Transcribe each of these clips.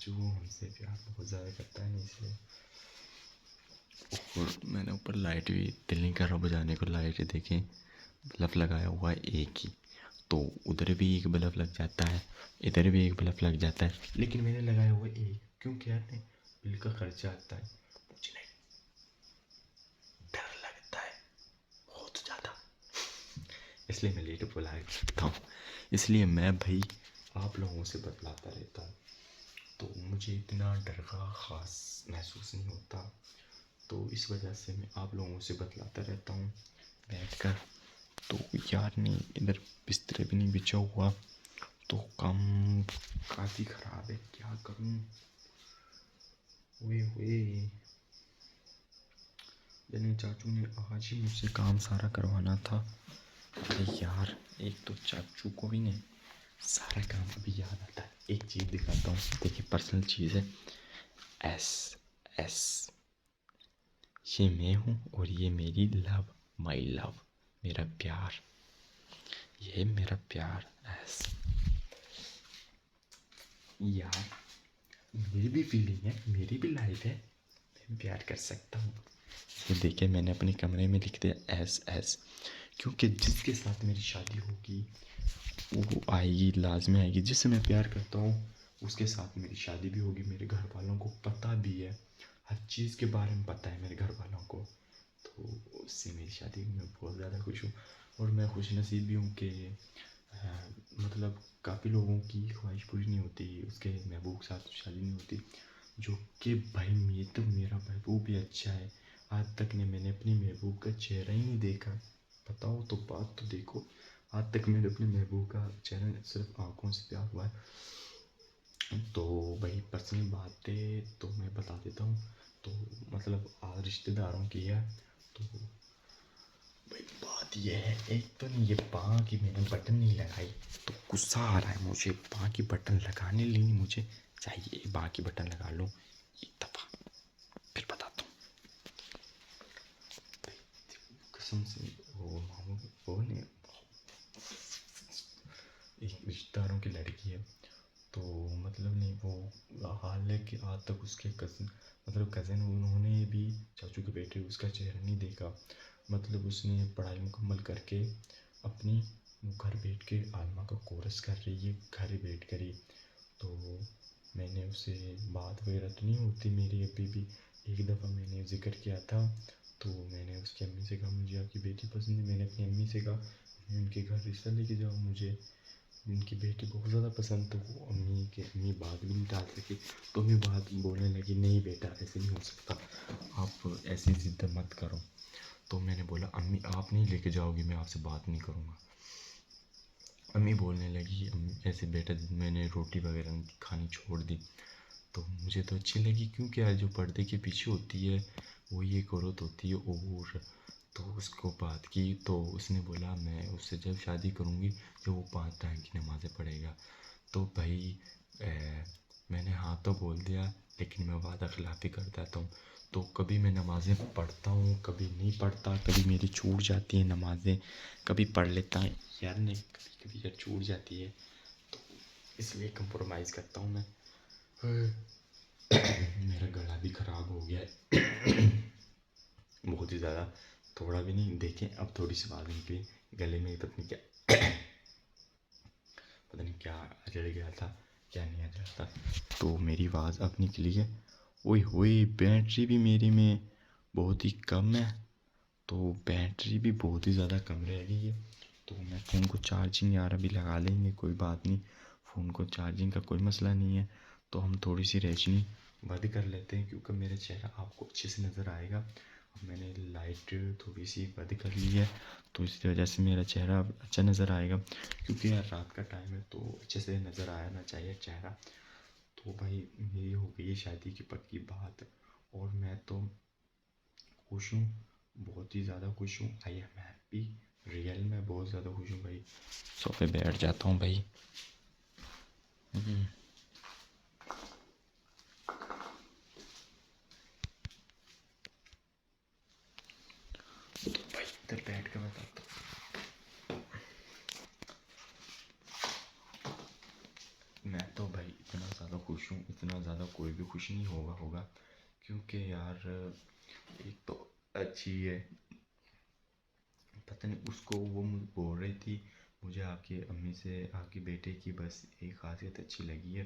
چاچو ہم سے پیار بہت زیادہ کرتا ہے نا اس لیے. اور میں نے اوپر لائٹ بھی دل نہیں کر رہا بجانے کو. لائٹ دیکھیں بلب لگایا ہوا ہے ایک ہی, تو ادھر بھی ایک بلب لگ جاتا ہے, ادھر بھی ایک بلب لگ جاتا ہے, لیکن میں نے لگایا ہوا ایک کیونکہ یار نہیں بل کا خرچہ آتا ہے. مجھے نہیں ڈر لگتا ہے بہت زیادہ, اس لیے میں لیٹ بلا سکتا ہوں. اس لیے میں بھائی آپ لوگوں سے بتلاتا رہتا ہوں, تو مجھے اتنا ڈر کا خاص محسوس نہیں ہوتا. تو اس وجہ سے میں آپ لوگوں سے بتلاتا رہتا ہوں بیٹھ کر. تو یار نہیں ادھر بستر بھی نہیں بچھا ہوا, تو کام کافی خراب ہے, کیا کروں. ہوئے یعنی چاچو نے آج ہی مجھ سے کام سارا کروانا تھا. ارے یار ایک تو چاچو کو بھی نہیں سارا کام ابھی یاد آتا ہے. ایک چیز دکھاتا ہوں, دیکھیے پرسنل چیز ہے. ایس ایس یہ میں ہوں اور یہ میری لو, مائی لو, میرا پیار, یہ میرا پیار. ایس یار میری بھی فیلنگ ہے, میری بھی لائف ہے, میں پیار کر سکتا ہوں. یہ دیکھیں میں نے اپنے کمرے میں لکھ دیا ایس ایس, کیونکہ جس کے ساتھ میری شادی ہوگی وہ آئے گی, لازمی آئے گی. جس سے میں پیار کرتا ہوں اس کے ساتھ میری شادی بھی ہوگی. میرے گھر والوں کو پتہ بھی ہے, ہر چیز کے بارے میں پتہ ہے میرے گھر والوں کو. تو اس سے میری شادی میں بہت زیادہ خوش ہوں. اور میں خوش نصیب بھی ہوں کہ مطلب کافی لوگوں کی خواہش پوری نہیں ہوتی, اس کے محبوب کے ساتھ شادی نہیں ہوتی. جو کہ بھائی میں تو میرا محبوب بھی اچھا ہے. آج تک نے میں نے اپنی محبوب کا چہرہ ہی نہیں دیکھا. بتاؤ تو بات تو دیکھو, آج تک میں نے اپنے محبوب کا چہرہ صرف آنکھوں سے پیار ہوا ہے. تو بھائی پرسنل باتیں تو میں بتا دیتا ہوں. تو مطلب رشتہ داروں کی ہے. تو بھائی بات یہ ہے, ایک تو نہیں یہ پاں کی میں نے بٹن نہیں لگائی تو غصہ آ رہا ہے مجھے. پاں کی بٹن لگانے لی مجھے چاہیے, پاں کی بٹن لگا لوں ایک دفعہ پھر بتاتا ہوں. قسم سے وہ ماموں وہ نہیں, ایک رشتہ داروں کی لڑکی ہے. تو مطلب نہیں وہ حال ہے کہ آج تک اس کے کزن انہوں نے بھی چاچو کے بیٹے اس کا چہرہ نہیں دیکھا. مطلب اس نے پڑھائی مکمل کر کے اپنی گھر بیٹھ کے عالمہ کا کورس کر رہی ہے, گھر ہی بیٹھ کر ہی. تو میں نے اس سے بات وغیرہ تو نہیں ہوتی میری ابھی بھی. ایک دفعہ میں نے ذکر کیا تھا تو میں نے اس کی امی سے کہا مجھے آپ کی بیٹی پسند ہے. میں نے اپنی امی سے کہا ان کے گھر رشتہ لے کے جاؤ, مجھے ان کی بیٹی بہت زیادہ پسند. تو وہ امی بات بھی نہیں ڈال سکی, تو امی بات بولنے لگی نہیں بیٹا ایسے نہیں ہو سکتا, آپ ایسی ضد مت کرو. تو میں نے بولا امی آپ نہیں لے کے جاؤ گی میں آپ سے بات نہیں کروں گا. امی بولنے لگی ایسے بیٹا میں نے روٹی وغیرہ کھانی چھوڑ دی. تو مجھے تو اچھی لگی, کیونکہ یار جو پردے کے پیچھے ہوتی ہے وہ یہ عورت ہوتی ہے. اور تو اس کو بات کی تو اس نے بولا میں اس سے جب شادی کروں گی جب وہ 5 ٹائم کی نمازیں پڑھے گا. تو بھائی میں نے ہاں تو بول دیا, لیکن میں وعدہ خلافی کر دیتا ہوں. تو کبھی میں نمازیں پڑھتا ہوں, کبھی نہیں پڑھتا, کبھی میری چھوٹ جاتی ہیں نمازیں, کبھی پڑھ لیتا ہوں. یار نہیں کبھی کبھی چھوٹ جاتی ہے تو اس لیے کمپرومائز کرتا ہوں میں. میرا گلا بھی خراب ہو گیا ہے بہت ہی زیادہ, تھوڑا بھی نہیں. دیکھیں اب تھوڑی سی بات نکلی گلے میں, پتہ نہیں کیا اجڑ گیا تھا کیا نہیں اجڑا تھا. تو میری آواز اب نکلی ہے. ہوئی بیٹری بھی میری میں بہت ہی کم ہے, تو بیٹری بھی بہت ہی زیادہ کم رہ گئی ہے. تو میں فون کو چارجنگ یار ابھی لگا لیں گے, کوئی بات نہیں, فون کو چارجنگ کا کوئی مسئلہ نہیں ہے. تو ہم تھوڑی سی روشنی بند کر لیتے ہیں کیونکہ میرا چہرہ آپ کو اچھے سے نظر آئے گا. میں نے لائٹ تھوڑی سی بند کر لی ہے تو اس کی وجہ سے میرا چہرہ اچھا نظر آئے گا, کیونکہ یار رات کا ٹائم ہے تو اچھے سے نظر آنا چاہیے چہرہ. تو بھائی میری ہو گئی ہے شادی کی پکی بات, اور میں تو خوش ہوں, بہت ہی زیادہ خوش ہوں. آئی ایم ہیپی, ریئل میں بہت زیادہ خوش ہوں بھائی. صوفے بیٹھ جاتا ہوں بھائی. تو بھائی ادھر بیٹھ کے بتاتا ہوں, میں تو بھائی اتنا زیادہ خوش خوش ہوں، اتنا زیادہ کوئی بھی خوش نہیں ہوگا کیونکہ یار ایک تو اچھی ہے، پتہ نہیں اس کو وہ بول رہی تھی مجھے آپ کی امی سے آپ کی بیٹے کی بس ایک خاصیت اچھی لگی ہے،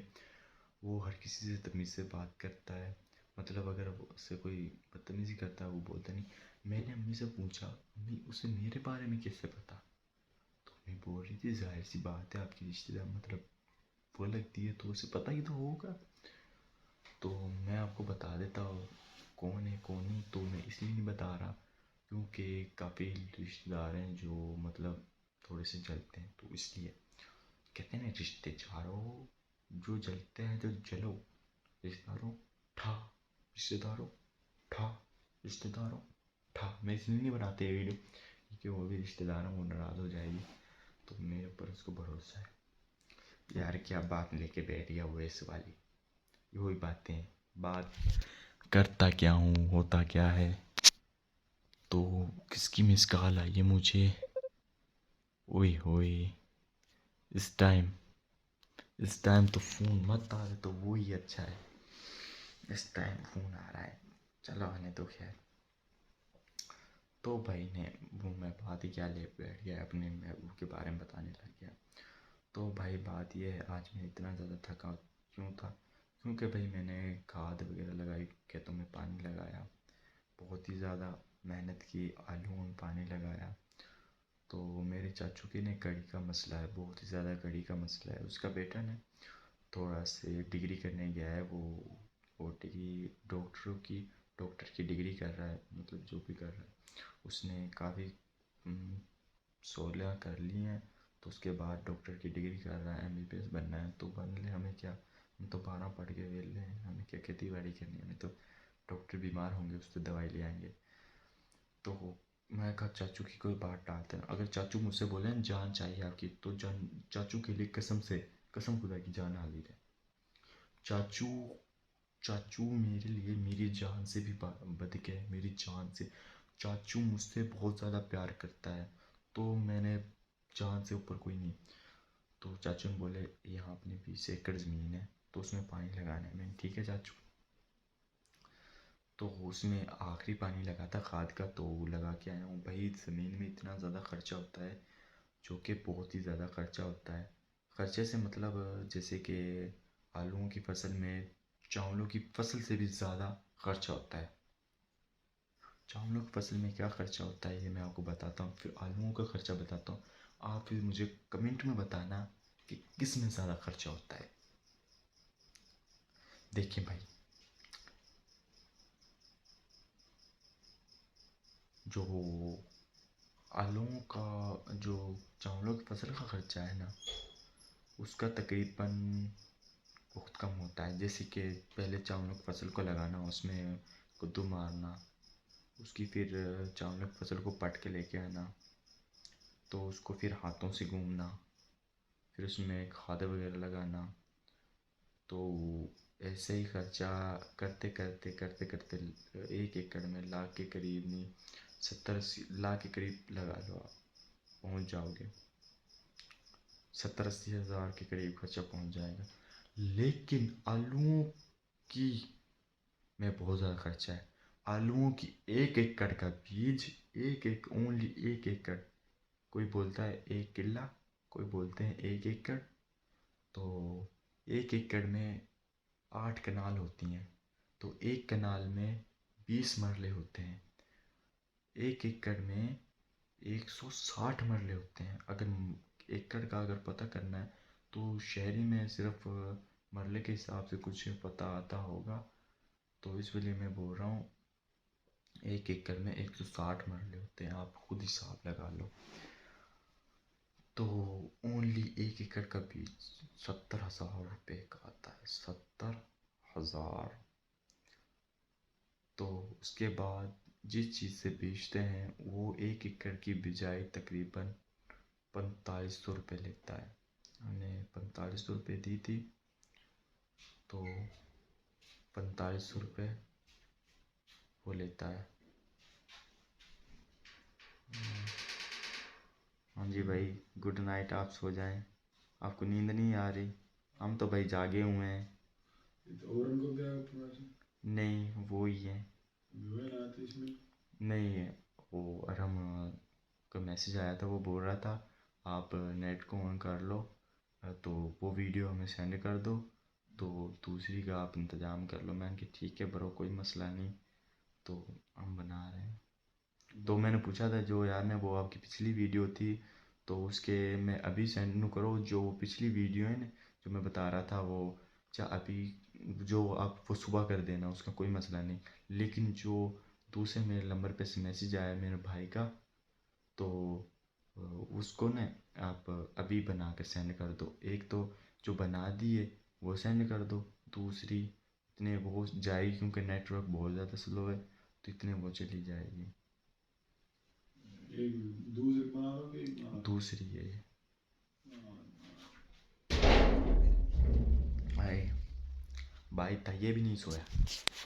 وہ ہر کسی سے تمیز سے بات کرتا ہے، مطلب اگر اس سے کوئی بدتمیزی کرتا ہے وہ بولتا نہیں۔ میں نے امی سے پوچھا امی اسے میرے بارے میں کیسے پتا؟ تو امی بول رہی تھی ظاہر سی بات ہے آپ کی رشتے دار مطلب وہ لگتی ہے تو اسے پتہ ہی تو ہوگا۔ تو میں آپ کو بتا دیتا ہوں کون ہے کون نہیں، تو میں اس لیے نہیں بتا رہا کیونکہ کافی رشتے دار ہیں جو مطلب تھوڑے سے جلتے ہیں، تو اس لیے کہتے ہیں نا رشتے چاروں جو جلتے ہیں تو جلو، رشتے داروں ٹھا، رشتے داروں ٹھا، رشتے داروں ٹھا۔ میں اس لیے نہیں بناتے یہ ویڈیو کیونکہ وہ بھی رشتے دار ہیں، وہ ناراض ہو جائے گی، تو میرے اوپر اس کو بھروسہ ہے۔ یار کیا بات لے کے بیٹھ گیا وہ اس والی، وہی باتیں، بات کرتا کیا ہوں ہوتا کیا ہے۔ تو کس کی مس کال آئی ہے مجھے؟ اوئے ہوئے، اس ٹائم تو فون مت آ رہا تو وہی اچھا ہے، اس ٹائم فون آ رہا ہے، چلو آنے تو خیر۔ تو بھائی نے وہ میں بات ہی کیا لے بیٹھ گیا اپنے محبوب کے بارے میں بتانے لگ گیا۔ تو بھائی بات یہ ہے آج میں اتنا زیادہ تھکا کیوں تھا کیونکہ بھائی میں نے کھاد وغیرہ لگائی، کھیتوں میں پانی لگایا، بہت ہی زیادہ محنت کی، آلوؤں میں پانی لگایا۔ تو میرے چاچو کے نے کڑی کا مسئلہ ہے، بہت ہی زیادہ کڑی کا مسئلہ ہے، اس کا بیٹا نے تھوڑا سے ڈگری کرنے گیا ہے، وہ ڈگری ڈاکٹر کی ڈگری کر رہا ہے، مطلب جو بھی کر رہا ہے اس نے کافی 16 کر لی ہیں، تو اس کے بعد ڈاکٹر کی ڈگری کر رہا ہے، MBBS بننا ہے، تو بن لے، ہمیں کیا، ہم تو 12 پڑھ کے ویلے ہیں، ہمیں کیا کھیتی باڑی کرنی ہے، ہمیں تو ڈاکٹر بیمار ہوں گے اس سے دوائی لے آئیں گے۔ تو میں کہا چاچو کی کوئی بات ٹالتے ہیں، اگر چاچو مجھ سے بولیں جان چاہیے آپ کی تو جان، چاچو کے لیے قسم خدا کی جان حاضر ہے۔ چاچو میرے لیے میری جان سے بھی بڑھ کے، میری جان سے، چاچو مجھ سے بہت زیادہ پیار کرتا ہے، تو میں نے جان سے اوپر کوئی نہیں۔ تو چاچو نے بولے یہاں اپنے 20 ایکڑ زمین ہے تو اس میں پانی لگانا ہے، میں نے ٹھیک ہے چاچو۔ تو اس میں آخری پانی لگا تھا کھاد کا، تو لگا کے آیا ہوں۔ بھائی زمین میں اتنا زیادہ خرچہ ہوتا ہے جو کہ بہت ہی زیادہ خرچہ ہوتا ہے، خرچے سے مطلب جیسے کہ آلوؤں کی فصل میں چاولوں کی فصل سے بھی زیادہ خرچہ ہوتا ہے۔ چاولوں کی فصل میں کیا خرچہ ہوتا ہے یہ میں آپ کو بتاتا ہوں، پھر آلوؤں کا خرچہ بتاتا ہوں، آپ پھر مجھے کمنٹ میں بتانا کہ کس میں زیادہ خرچہ ہوتا ہے۔ دیکھیں بھائی، جو آلوؤں کا جو چاولوں کی فصل کا خرچہ ہے نا، اس کا تقریباً بہت کم ہوتا ہے۔ جیسے کہ پہلے چاولوں کی فصل کو لگانا، اس میں کدو مارنا، اس کی پھر چاولوں کی فصل کو پٹ کے لے کے آنا، تو اس کو پھر ہاتھوں سے گھومنا، پھر اس میں کھاد وغیرہ لگانا، تو ایسے ہی خرچہ کرتے کرتے ایک ایکڑ میں لاکھ کے قریب نہیں، 70-80 لاکھ کے قریب لگا لو، آپ پہنچ جاؤ گے، 70-80 ہزار کے قریب خرچہ پہنچ جائے گا۔ لیکن آلوؤں کی میں بہت زیادہ خرچہ ہے، آلوؤں کی ایک ایکڑ کا بیج، اونلی ایک ایکڑ، کوئی بولتا ہے 1 کلہ، کوئی بولتے ہیں 1 ایکڑ، تو 1 ایکڑ میں 8 کنال ہوتی ہیں، تو ایک کنال میں 20 مرلے ہوتے ہیں، 1 ایکڑ میں 160 مرلے ہوتے ہیں۔ اگر ایکڑ کا اگر پتہ کرنا ہے تو شہری میں صرف مرلے کے حساب سے کچھ پتہ آتا ہوگا، تو اس لیے میں بول رہا ہوں 1 ایکڑ میں 160 مرلے ہوتے ہیں، آپ خود حساب لگا لو۔ تو اونلی 1 ایکڑ کا بیج 70,000 روپے کا آتا ہے، 70,000۔ تو اس کے بعد جس چیز سے بیچتے ہیں وہ 1 ایکڑ کی بجائی تقریباً 4500 روپے لیتا ہے، ہم نے 4500 روپے دی تھی، تو 4500 روپے وہ لیتا ہے۔ ہاں جی بھائی، گڈ نائٹ، آپ سو جائیں، آپ کو نیند نہیں آ رہی، ہم تو بھائی جاگے ہوئے ہیں، اور ان کو کیا پروموشن؟ نہیں وہی ہے، ویور آیا تھا اس میں؟ نہیں وہ ارم کا میسیج آیا تھا، وہ بول رہا تھا آپ نیٹ کو آن کر لو تو وہ ویڈیو ہمیں سینڈ کر دو تو دوسری کا آپ انتظام کر لو۔ میں نے کہا ٹھیک ہے برو کوئی مسئلہ نہیں، تو ہم بنا رہے ہیں۔ تو میں نے پوچھا تھا جو یار نے وہ آپ کی پچھلی ویڈیو تھی تو اس کے میں ابھی سینڈ نہ کرو، جو پچھلی ویڈیو ہے نا جو میں بتا رہا تھا وہ ابھی جو آپ وہ صبح کر دینا، اس کا کوئی مسئلہ نہیں، لیکن جو دوسرے میرے نمبر پہ سے میسیج آیا میرے بھائی کا تو اس کو نا آپ ابھی بنا کر سینڈ کر دو۔ ایک تو جو بنا دیے وہ سینڈ کر دو، دوسری اتنے وہ جائے گی کیونکہ نیٹ ورک بہت زیادہ سلو ہے تو اتنے وہ چلی جائے گی۔ ایک دوسری بنا لو کہ ایک بنا لو؟ دوسری ہے بھائی تھا، یہ بھی نہیں سویا،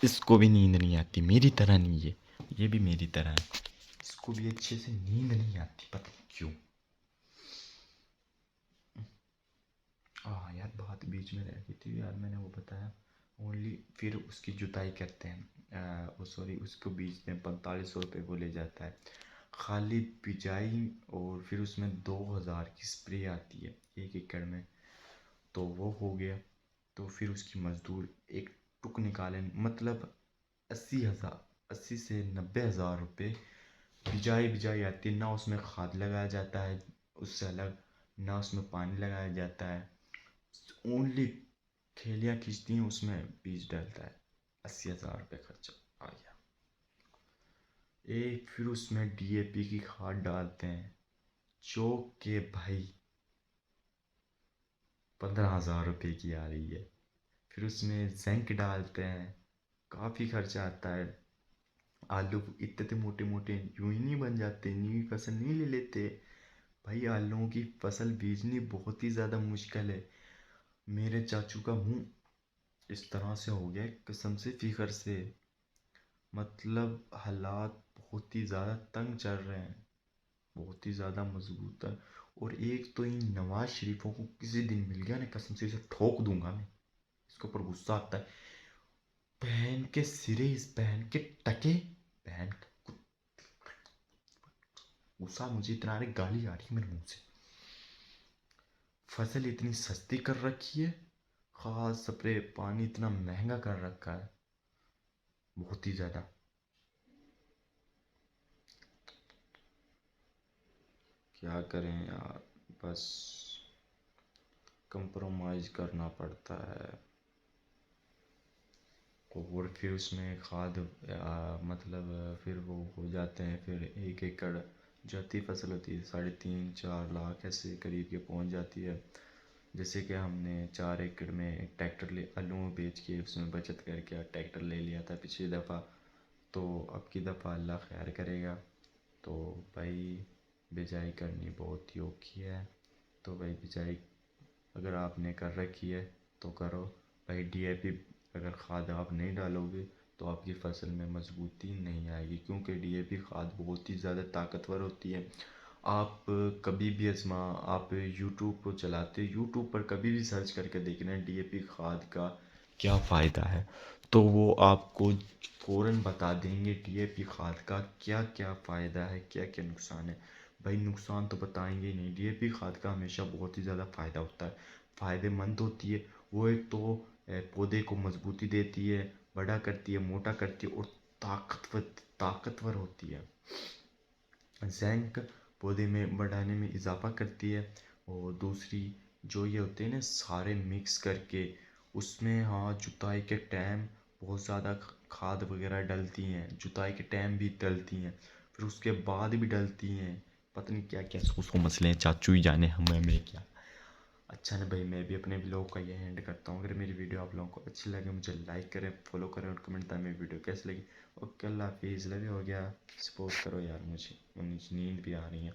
اس کو بھی نیند نہیں آتی میری طرح نہیں ہے، یہ بھی میری طرح ہے، اس کو بھی اچھے سے نیند نہیں آتی پتہ نہیں کیوں۔ یار بات بیچ میں رہ گئی تھی یار، میں نے وہ بتایا اونلی پھر اس کی جتائی کرتے ہیں، سوری اس کو بیچتے ہیں 4500 روپے وہ لے جاتا ہے خالی بجائی، اور پھر اس میں 2000 کی اسپرے آتی ہے 1 ایکڑ میں، تو وہ ہو گیا۔ تو پھر اس کی مزدور ایک ٹک نکالیں، مطلب 80 سے 90 ہزار روپے بجائی آتی ہے، نہ اس میں کھاد لگایا جاتا ہے اس سے الگ، نہ اس میں پانی لگایا جاتا ہے، اونلی تھیلیاں کھینچتی ہیں اس میں بیج ڈالتا ہے، 80 ہزار روپے خرچہ آ گیا۔ ایک پھر اس میں ڈی اے پی کی کھاد ڈالتے ہیں جو کہ بھائی 15 ہزار روپے کی آ رہی ہے، پھر اس میں زنک ڈالتے ہیں، کافی خرچہ آتا ہے۔ آلو اتنے موٹے موٹے یوں ہی نہیں بن جاتے، نیوی فصل نہیں لے لیتے بھائی، آلووں کی فصل بیجنی بہت ہی زیادہ مشکل ہے۔ میرے چاچو کا منہ اس طرح سے ہو گیا قسم سے فکر سے، مطلب حالات بہت ہی زیادہ تنگ چل رہے ہیں، بہت ہی زیادہ مضبوط ہے۔ اور ایک تو ان نواز شریفوں کو کسی دن مل گیا نا قسم سے اسے ٹھوک دوں گا میں، اس کے اوپر غصہ آتا ہے، بہن کے سرے اس بہن کے ٹکے، بہن غصہ مجھے اتنا آ رہا ہے گالی آ رہی ہے میرے منہ سے۔ فصل اتنی سستی کر رکھی ہے، خاص سپرے پانی اتنا مہنگا کر رکھا ہے بہت ہی زیادہ۔ کیا کریں یار، بس کمپرومائز کرنا پڑتا ہے۔ اور پھر اس میں کھاد مطلب پھر وہ ہو جاتے ہیں، پھر 1 ایکڑ جو اتی فصل ہوتی ہے 3.5-4 لاکھ ایسے قریب کے پہنچ جاتی ہے۔ جیسے کہ ہم نے 4 ایکڑ میں ایک ٹریکٹر آلو بیچ کے اس میں بچت کر کے ٹریکٹر لے لیا تھا پچھلی دفعہ، تو اب کی دفعہ اللہ خیر کرے گا تو بھائی بجائی کرنی بہت ہی اوکھی ہے۔ تو بھائی بجائی اگر آپ نے کر رکھی ہے تو کرو بھائی، ڈی اے پی اگر کھاد آپ نہیں ڈالو گے تو آپ کی فصل میں مضبوطی نہیں آئے گی، کیونکہ ڈی اے پی کھاد بہت ہی زیادہ طاقتور ہوتی ہے۔ آپ کبھی بھی آپ یوٹیوب کو چلاتے، یوٹیوب پر کبھی بھی سرچ کر کے دیکھنا ڈی اے پی کھاد کا کیا فائدہ ہے، تو وہ آپ کو فوراً بتا دیں گے ڈی اے پی کھاد کا کیا کیا فائدہ ہے، کیا کیا نقصان ہے۔ بھائی نقصان تو بتائیں گے نہیں، ڈی اے پی کھاد کا ہمیشہ بہت ہی زیادہ فائدہ ہوتا ہے، فائدے مند ہوتی ہے وہ۔ ایک تو پودے کو مضبوطی دیتی ہے، بڑا کرتی ہے، موٹا کرتی ہے، اور طاقتور ہوتی ہے۔ زنک پودے میں بڑھانے میں اضافہ کرتی ہے، اور دوسری جو یہ ہوتے ہیں نا سارے مکس کر کے اس میں جتائی کے ٹائم بہت زیادہ کھاد وغیرہ ڈلتی ہیں، جتائی کے ٹائم بھی ڈلتی ہیں، پھر اس کے بعد بھی ڈلتی ہیں، پتہ نہیں کیا کیا اس کو مسئلے ہیں، چاچو ہی جانے ہمیں کیا۔ اچھا نا بھائی، میں بھی اپنے بلاگ کا یہ اینڈ کرتا ہوں۔ اگر میری ویڈیو آپ لوگوں کو اچھی لگے مجھے لائک کریں، فالو کریں اور کمنٹ کریں میری ویڈیو کیسی لگی۔ اوکے اللہ حافظ، لو یو، ہو گیا، سپورٹ کرو یار، مجھے نیند بھی آ رہی ہے۔